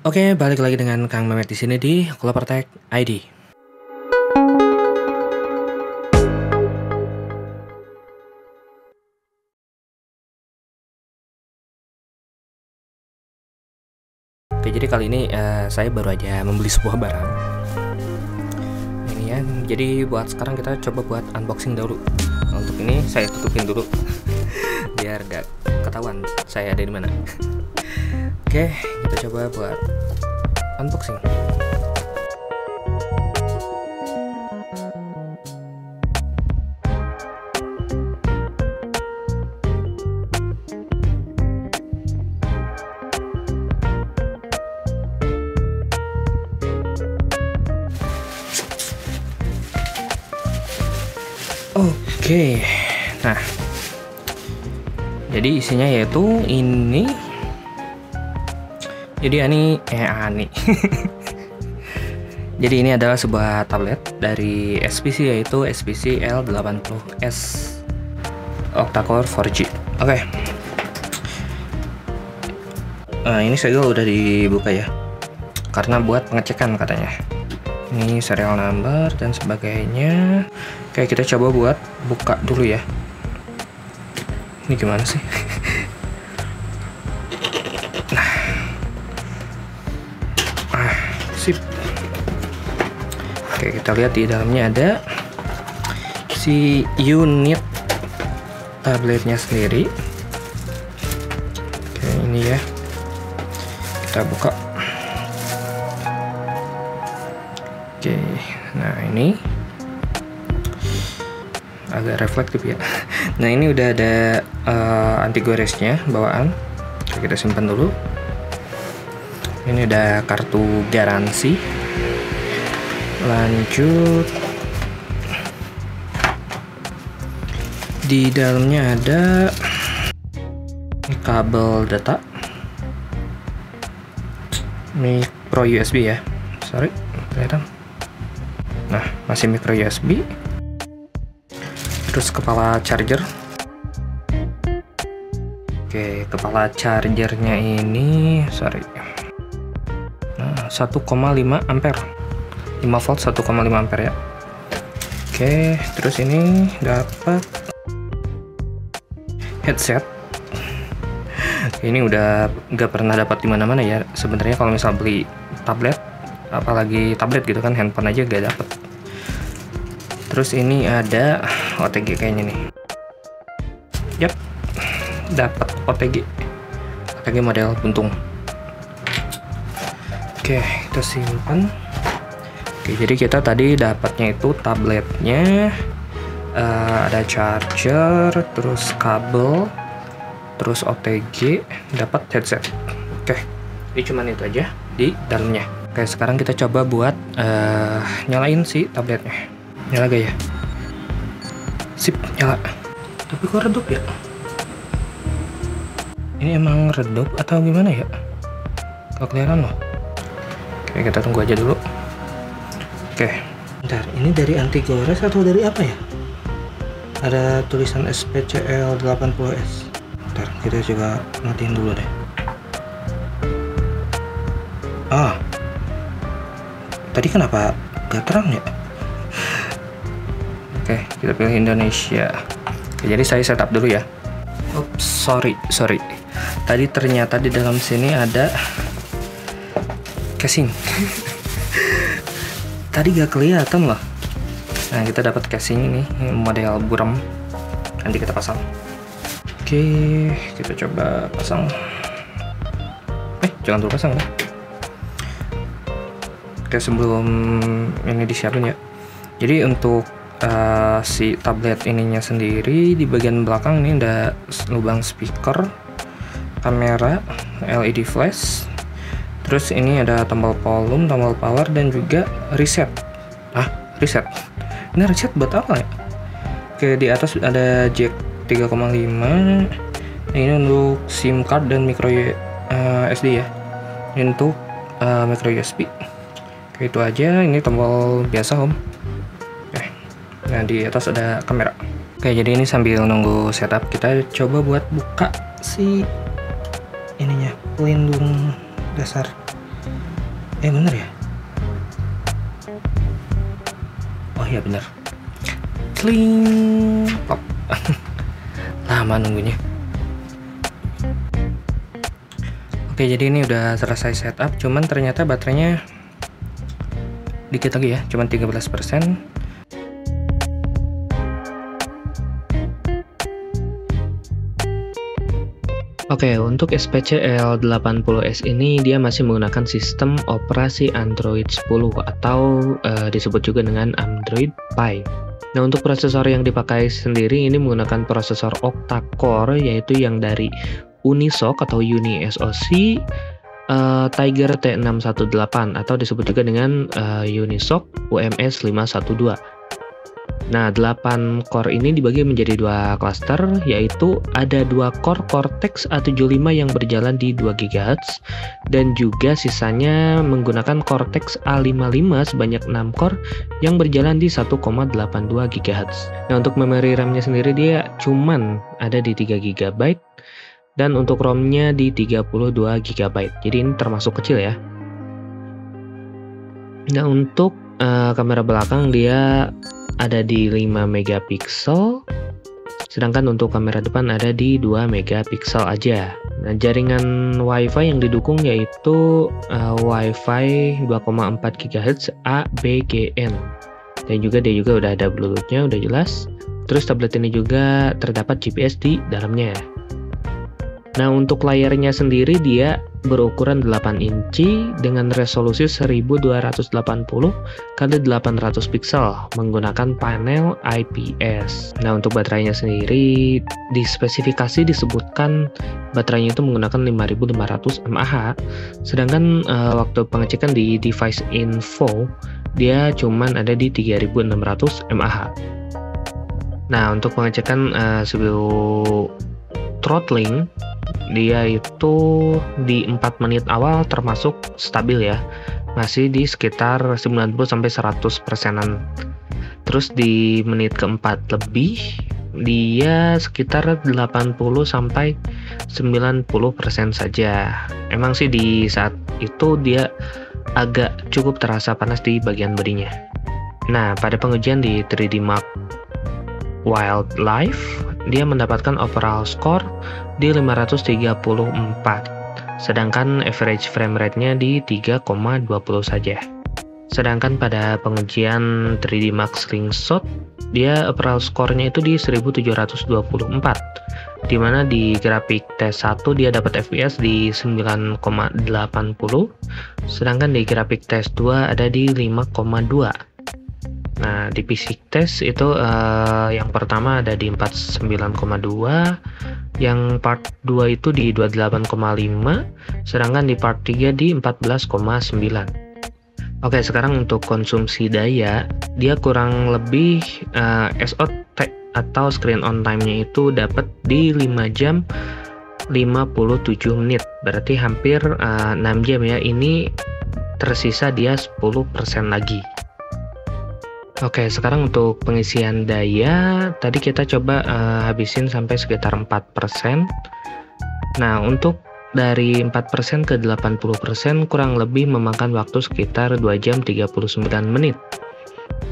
Oke, balik lagi dengan Kang Mehmet di sini di Clovertech ID. Oke, jadi kali ini saya baru aja membeli sebuah barang. Ini ya, jadi buat sekarang kita coba buat unboxing dulu. Untuk ini saya tutupin dulu biar gak ketahuan saya ada di mana. Oke, kita coba buat unboxing. Oke, nah, jadi isinya yaitu ini. Jadi Ani. Jadi ini adalah sebuah tablet dari SPC, yaitu SPC L80S Octa-core 4G. Oke. Ini segel udah dibuka ya, karena buat pengecekan katanya. Ini serial number dan sebagainya. Oke, kita coba buat buka dulu ya. Ini gimana sih? Sip. Oke, kita lihat di dalamnya ada si unit tabletnya sendiri. Oke, ini ya. Kita buka. Oke, nah ini agak reflektif ya. Nah, ini udah ada anti goresnya bawaan. Oke, kita simpan dulu. Ini udah kartu garansi. Lanjut, di dalamnya ada kabel data, micro USB ya. Sorry, kelihatan. Nah, masih micro USB. Terus kepala charger. Oke, kepala chargernya ini, sorry. Nah, 1,5 ampere. 5 volt 1,5 ampere ya. Oke, terus ini dapat headset. Ini udah nggak pernah dapat di mana-mana ya. Sebenarnya kalau misal beli tablet, apalagi tablet gitu kan, handphone aja gak dapet. Terus ini ada OTG kayaknya nih. Yap, dapat OTG model buntung. Oke, kita simpan. Oke, jadi kita tadi dapatnya itu tabletnya, ada charger, terus kabel, terus OTG, dapat headset. Oke, jadi cuman itu aja di dalamnya. Oke, sekarang kita coba buat nyalain si tabletnya. Nyala gak ya? Sip, nyala. Tapi kok redup ya? Ini emang redup atau gimana ya? Gak kelihatan loh. Oke, kita tunggu aja dulu. Oke, bentar, ini dari anti gores atau dari apa ya? Ada tulisan SPCL 80S. Bentar, kita coba matiin dulu deh. Tadi kenapa gak terang ya? Oke, kita pilih Indonesia. Oke, jadi saya setup dulu ya. Oops, sorry. Tadi ternyata di dalam sini ada casing. Tadi gak kelihatan loh. Nah, kita dapat casing ini model buram. Nanti kita pasang. Oke, kita coba pasang. Jangan dulu pasang ya. Oke, sebelum ini disiapin ya. Jadi untuk si tablet ininya sendiri, di bagian belakang ini ada lubang speaker, kamera, LED flash. Terus ini ada tombol volume, tombol power, dan juga reset. Reset. Ini reset buat apa ya? Oke, di atas ada jack 3,5. Ini untuk SIM card dan micro SD ya. Ini untuk micro USB. Oke, itu aja. Ini tombol biasa home. Oke. Nah, di atas ada kamera. Oke, jadi ini sambil nunggu setup, kita coba buat buka si ininya, pelindung dasar Bener ya? Oh iya bener. Cling. Pop. Lama nunggunya. Oke, jadi ini udah selesai setup, cuman ternyata baterainya dikit lagi ya, cuman 13%. Oke, untuk SPC L80S ini dia masih menggunakan sistem operasi Android 10 atau disebut juga dengan Android Pie. Nah, untuk prosesor yang dipakai sendiri ini menggunakan prosesor octa-core, yaitu yang dari Unisoc atau UniSoc Tiger T618 atau disebut juga dengan Unisoc UMS 512. Nah, 8 core ini dibagi menjadi 2 cluster, yaitu ada 2 core Cortex A75 yang berjalan di 2 GHz, dan juga sisanya menggunakan Cortex A55 sebanyak 6 core yang berjalan di 1,82 GHz. Nah, untuk memori RAM-nya sendiri dia cuman ada di 3 GB, dan untuk ROM-nya di 32 GB. Jadi ini termasuk kecil ya. Nah, untuk kamera belakang dia ada di 5 megapiksel, sedangkan untuk kamera depan ada di 2 megapiksel aja. Nah, jaringan WiFi yang didukung yaitu WiFi 2,4 GHz ABGN, dan juga dia juga udah ada Bluetooth-nya, udah jelas. Terus tablet ini juga terdapat GPS di dalamnya. Nah, untuk layarnya sendiri dia berukuran 8 inci dengan resolusi 1280 x 800 pixel menggunakan panel IPS. Nah, untuk baterainya sendiri di spesifikasi disebutkan baterainya itu menggunakan 5500 mAh, sedangkan waktu pengecekan di device info dia cuman ada di 3600 mAh. Nah, untuk pengecekan CPU throttling dia itu di 4 menit awal termasuk stabil ya, masih di sekitar 90-100%an. Terus di menit keempat lebih dia sekitar 80-90% saja. Emang sih di saat itu dia agak cukup terasa panas di bagian bodinya. Nah, pada pengujian di 3D Mark Wildlife dia mendapatkan overall score di 534, sedangkan average frame rate-nya di 3,20 saja. Sedangkan pada pengujian 3D Mark Slingshot dia overall score-nya itu di 1724, dimana di grafik test 1 dia dapat FPS di 9,80, sedangkan di grafik test 2 ada di 5,2. Nah, di PC test itu yang pertama ada di 49,2, yang part 2 itu di 28,5, sedangkan di part 3 di 14,9. Oke, sekarang untuk konsumsi daya, dia kurang lebih SOT atau screen on time-nya itu dapat di 5 jam 57 menit, berarti hampir 6 jam ya. Ini tersisa dia 10% lagi. Oke, sekarang untuk pengisian daya, tadi kita coba habisin sampai sekitar 4%. Nah, untuk dari 4% ke 80% kurang lebih memakan waktu sekitar 2 jam 39 menit.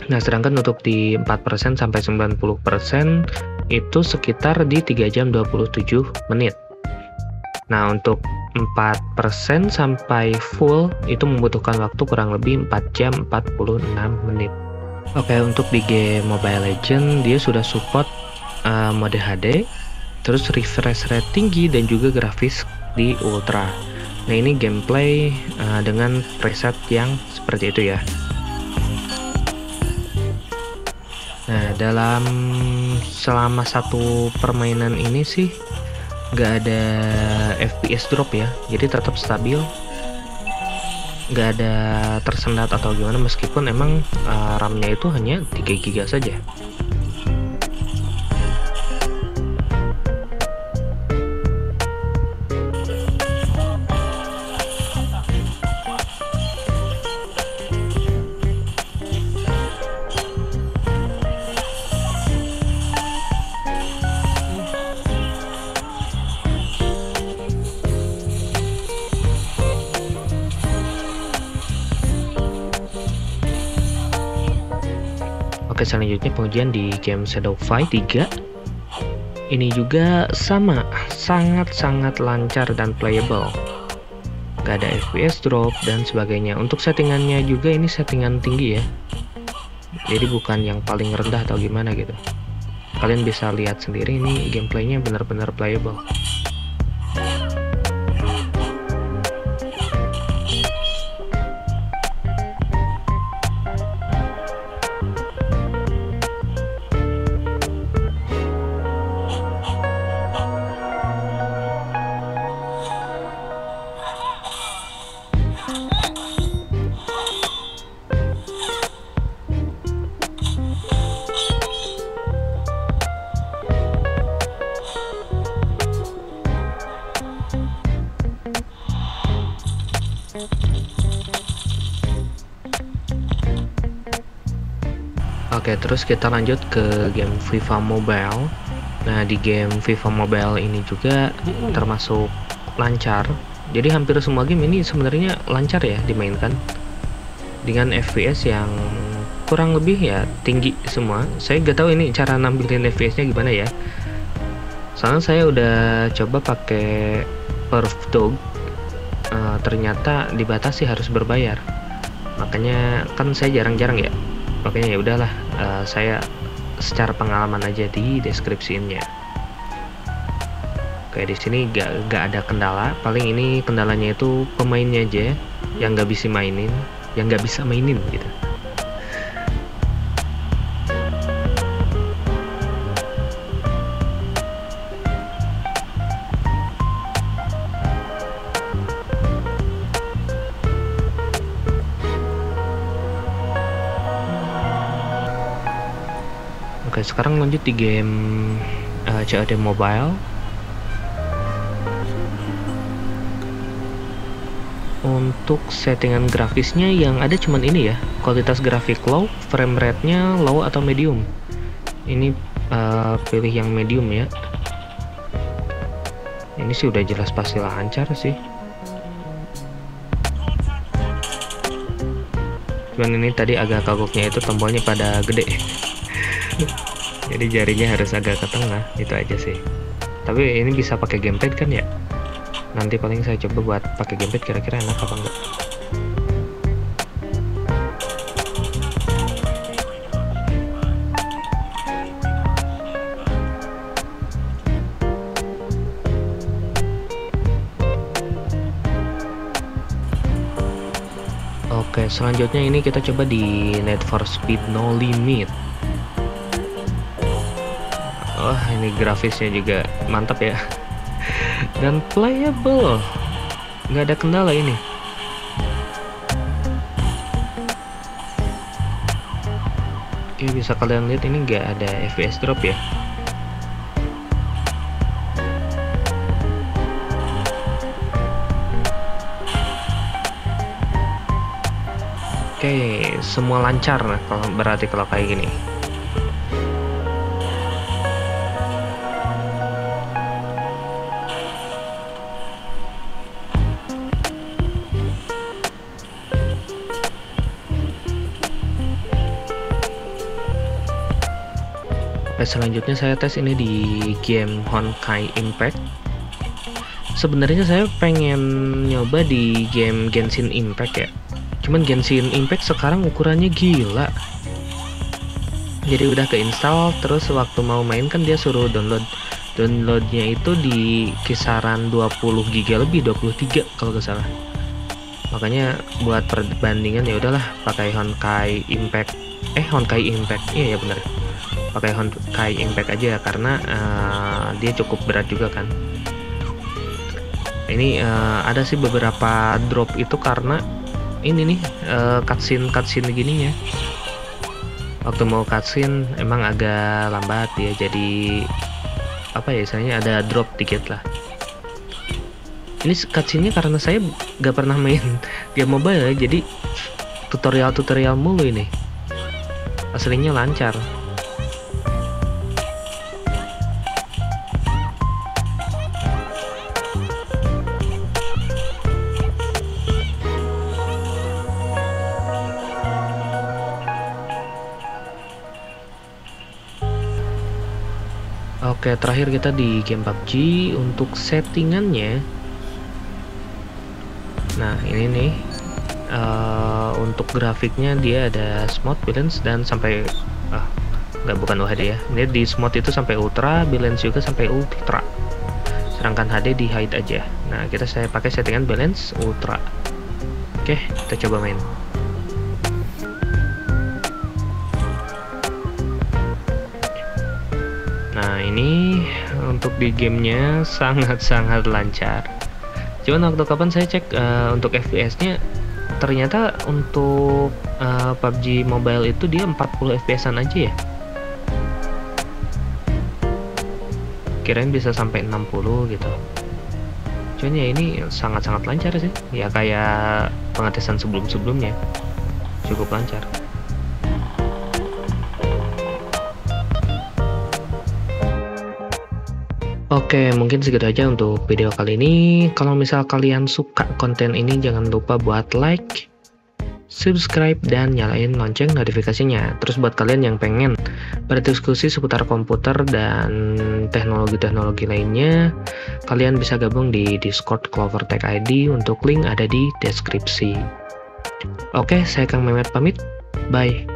Nah, sedangkan untuk di 4% sampai 90% itu sekitar di 3 jam 27 menit. Nah, untuk 4% sampai full itu membutuhkan waktu kurang lebih 4 jam 46 menit. Oke, untuk di game Mobile Legends dia sudah support mode HD, terus refresh rate tinggi dan juga grafis di ultra. Nah, ini gameplay dengan preset yang seperti itu ya. Nah, selama satu permainan ini sih nggak ada FPS drop ya, jadi tetap stabil, nggak ada tersendat atau gimana, meskipun emang RAM-nya itu hanya 3 GB saja. Oke, selanjutnya pengujian di game Shadow Fight 3. Ini juga sama, sangat-sangat lancar dan playable. Gak ada FPS drop dan sebagainya. Untuk settingannya juga ini settingan tinggi ya. Jadi bukan yang paling rendah atau gimana gitu. Kalian bisa lihat sendiri, ini gameplaynya benar-benar playable. Oke, terus kita lanjut ke game FIFA Mobile. Nah, di game FIFA Mobile ini juga termasuk lancar. Jadi hampir semua game ini sebenarnya lancar ya dimainkan. Dengan FPS yang kurang lebih ya tinggi semua. Saya nggak tahu ini cara nampilin FPS-nya gimana ya. Soalnya saya udah coba pakai Perfdog. Ternyata dibatasi harus berbayar. Makanya kan saya jarang-jarang ya. Makanya ya udahlah, saya secara pengalaman aja di deskripsinya. Kayak di sini gak ada kendala, paling ini kendalanya itu pemainnya aja yang nggak bisa mainin, gitu. Oke, sekarang lanjut di game COD Mobile. Untuk settingan grafisnya yang ada cuman ini ya, kualitas grafik low, frame rate-nya low atau medium. Ini pilih yang medium ya. Ini sih udah jelas pasti lancar sih. Cuman ini tadi agak kagoknya itu tombolnya pada gede. Jadi jarinya harus agak ke tengah, itu aja sih. Tapi ini bisa pakai gamepad kan ya? Nanti paling saya coba buat pakai gamepad, kira-kira enak apa enggak. Oke, selanjutnya ini kita coba di Need for Speed No Limit. Wah, ini grafisnya juga mantap ya. Dan playable, nggak ada kendala ini. Oke, bisa kalian lihat ini nggak ada FPS drop ya. Oke, semua lancar nah kalau berarti kalau kayak gini. Selanjutnya saya tes ini di game Honkai Impact. Sebenarnya saya pengen nyoba di game Genshin Impact ya. Cuman Genshin Impact sekarang ukurannya gila. Jadi udah keinstall, terus waktu mau main kan dia suruh downloadnya itu di kisaran 20 GB lebih, 23 kalau nggak salah. Makanya buat perbandingan ya udahlah pakai Honkai Impact. Honkai Impact. Iya ya bener. Pakai Honkai Impact aja karena dia cukup berat juga kan. Ini ada sih beberapa drop itu karena ini nih cutscene gininya. Waktu mau cutscene emang agak lambat ya, jadi apa ya istilahnya ada drop dikit lah. Ini cutscene-nya karena saya gak pernah main game mobile ya, jadi tutorial mulu ini. Aslinya lancar. Oke, terakhir kita di game PUBG untuk settingannya. Nah, ini nih untuk grafiknya dia ada smooth, balance, dan sampai bukan UHD ya. Ini di smooth itu sampai ultra, balance juga sampai ultra. Sedangkan HD di hide aja. Nah, saya pakai settingan balance ultra. Oke, kita coba main. Nah, ini untuk di gamenya sangat-sangat lancar. Cuman waktu kapan saya cek untuk FPS-nya, ternyata untuk PUBG Mobile itu dia 40 FPS-an aja ya. Kirain bisa sampai 60 gitu. Cuman ya ini sangat-sangat lancar sih. Ya kayak pengetesan sebelum-sebelumnya. Cukup lancar. Oke, mungkin segitu aja untuk video kali ini. Kalau misal kalian suka konten ini, jangan lupa buat like, subscribe, dan nyalain lonceng notifikasinya. Terus buat kalian yang pengen berdiskusi seputar komputer dan teknologi-teknologi lainnya, kalian bisa gabung di Discord Clover Tech ID. Untuk link ada di deskripsi. Oke, saya Kang Mehmet pamit. Bye.